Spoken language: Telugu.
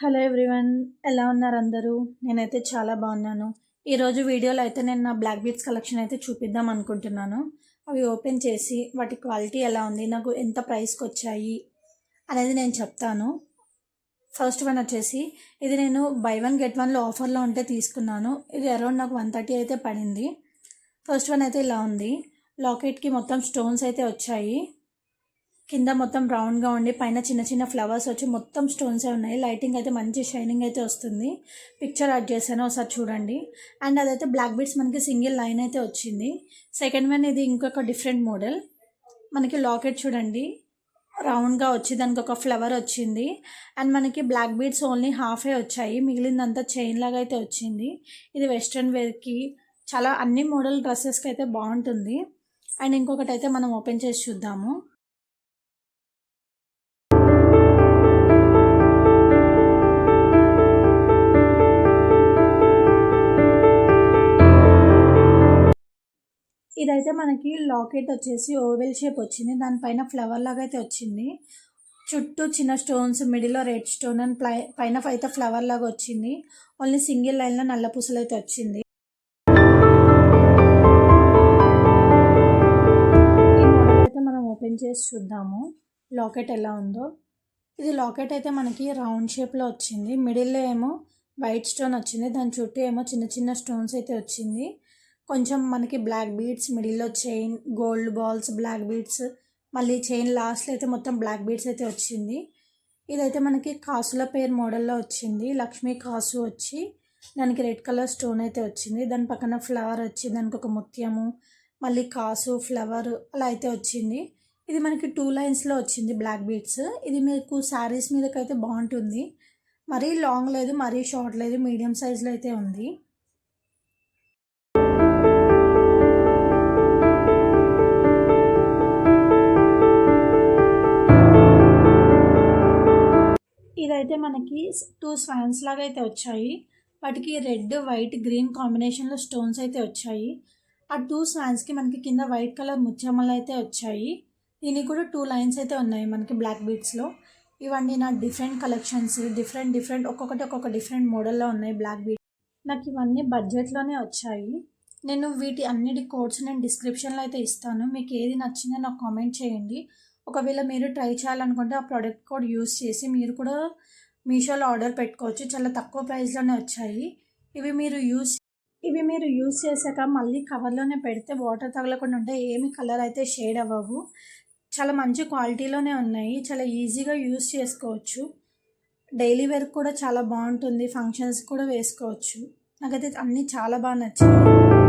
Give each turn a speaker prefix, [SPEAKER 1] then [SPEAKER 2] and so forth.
[SPEAKER 1] హలో ఎవ్రీవన్, ఎలా ఉన్నారు అందరూ? నేనైతే చాలా బాగున్నాను. ఈరోజు వీడియోలో అయితే నేను నా బ్లాక్ బీడ్స్ కలెక్షన్ అయితే చూపిద్దాం అనుకుంటున్నాను. అవి ఓపెన్ చేసి వాటి క్వాలిటీ ఎలా ఉంది, నాకు ఎంత ప్రైస్కి వచ్చాయి అనేది నేను చెప్తాను. ఫస్ట్ వన్ వచ్చేసి ఇది నేను బై వన్ గెట్ వన్లో ఆఫర్లో ఉంటే తీసుకున్నాను. ఇది అరౌండ్ నాకు 130 అయితే పడింది. ఫస్ట్ వన్ అయితే ఇలా ఉంది. లాకెట్కి మొత్తం స్టోన్స్ అయితే వచ్చాయి. కింద మొత్తం రౌండ్గా ఉండి పైన చిన్న చిన్న ఫ్లవర్స్ వచ్చి మొత్తం స్టోన్సే ఉన్నాయి. లైటింగ్ అయితే మంచి షైనింగ్ అయితే వస్తుంది. పిక్చర్ యాడ్ చేశాను, ఒకసారి చూడండి. అండ్ అదైతే బ్లాక్ బీడ్స్ మనకి సింగిల్ లైన్ అయితే వచ్చింది. సెకండ్ వన్ ఇది ఇంకొక డిఫరెంట్ మోడల్. మనకి లాకెట్ చూడండి, రౌండ్గా వచ్చి దానికి ఒక ఫ్లవర్ వచ్చింది. అండ్ మనకి బ్లాక్ బీడ్స్ ఓన్లీ హాఫే వచ్చాయి, మిగిలిందంతా చైన్ లాగా అయితే వచ్చింది. ఇది వెస్ట్రన్ వేర్కి చాలా అన్ని మోడల్ డ్రెస్సెస్కి అయితే బాగుంటుంది. అండ్ ఇంకొకటి అయితే మనం ఓపెన్ చేసి చూద్దాము. ఇదైతే మనకి లాకెట్ వచ్చేసి ఓవెల్ షేప్ వచ్చింది. దానిపైన ఫ్లవర్ లాగా అయితే వచ్చింది. చుట్టూ చిన్న స్టోన్స్, మిడిల్లో రెడ్ స్టోన్ అండ్ పైన అయితే ఫ్లవర్ లాగా వచ్చింది. ఓన్లీ సింగిల్ లైన్లో నల్ల పూసలు అయితే వచ్చింది. ఈ మోడల్ అయితే మనం ఓపెన్ చేసి చూద్దాము లాకెట్ ఎలా ఉందో. ఇది లాకెట్ అయితే మనకి రౌండ్ షేప్లో వచ్చింది. మిడిల్లో ఏమో వైట్ స్టోన్ వచ్చింది, దాని చుట్టూ ఏమో చిన్న చిన్న స్టోన్స్ అయితే వచ్చింది. కొంచెం మనకి బ్లాక్ బీడ్స్, మిడిల్లో chain, gold balls, black beads, మళ్ళీ చైన్ లాస్ట్లో అయితే మొత్తం బ్లాక్ బీడ్స్ అయితే వచ్చింది. ఇదైతే మనకి కాసుల పేరు మోడల్లో వచ్చింది. లక్ష్మీ కాసు వచ్చి దానికి రెడ్ కలర్ స్టోన్ అయితే వచ్చింది. దాని పక్కన ఫ్లవర్ వచ్చి దానికి ఒక ముత్యము, మళ్ళీ కాసు, ఫ్లవర్ అలా అయితే వచ్చింది. ఇది మనకి 2 లైన్స్లో వచ్చింది బ్లాక్ బీడ్స్. ఇది మీకు శారీస్ మీదకైతే బాగుంటుంది. మరీ లాంగ్ లేదు, మరీ షార్ట్ లేదు, మీడియం సైజులో అయితే ఉంది. ఇదైతే మనకి 2 స్వాన్స్ లాగా అయితే వచ్చాయి. వాటికి రెడ్, వైట్, గ్రీన్ కాంబినేషన్లో స్టోన్స్ అయితే వచ్చాయి. ఆ 2 స్వాన్స్కి మనకి కింద వైట్ కలర్ ముత్యమలు అయితే వచ్చాయి. దీనికి కూడా 2 లైన్స్ అయితే ఉన్నాయి మనకి బ్లాక్ బీడ్స్లో. ఇవన్నీ నా డిఫరెంట్ కలెక్షన్స్, డిఫరెంట్ ఒక్కొక్కటి ఒక్కొక్క డిఫరెంట్ మోడల్లో ఉన్నాయి బ్లాక్ బీడ్స్. నాకు ఇవన్నీ బడ్జెట్లోనే వచ్చాయి. నేను వీటి అన్నిటి కోడ్స్ నేను డిస్క్రిప్షన్లో అయితే ఇస్తాను. మీకు ఏది నచ్చిందో నాకు కామెంట్ చేయండి. ఒకవేళ మీరు ట్రై చేయాలనుకుంటే ఆ ప్రోడక్ట్ కోడ్ యూస్ చేసి మీరు కూడా మీషోలో ఆర్డర్ పెట్టుకోవచ్చు. చాలా తక్కువ ప్రైస్లోనే వచ్చాయి. ఇవి మీరు యూస్ చేశాక మళ్ళీ కవర్లోనే పెడితే వాటర్ తగలకుండా ఉంటే ఏమి కలర్ అయితే షేడ్ అవ్వవు. చాలా మంచి క్వాలిటీలోనే ఉన్నాయి. చాలా ఈజీగా యూస్ చేసుకోవచ్చు. డైలీ వేర్ కూడా చాలా బాగుంటుంది, ఫంక్షన్స్ కూడా వేసుకోవచ్చు. నాకైతే అన్నీ చాలా బాగా నచ్చాయి.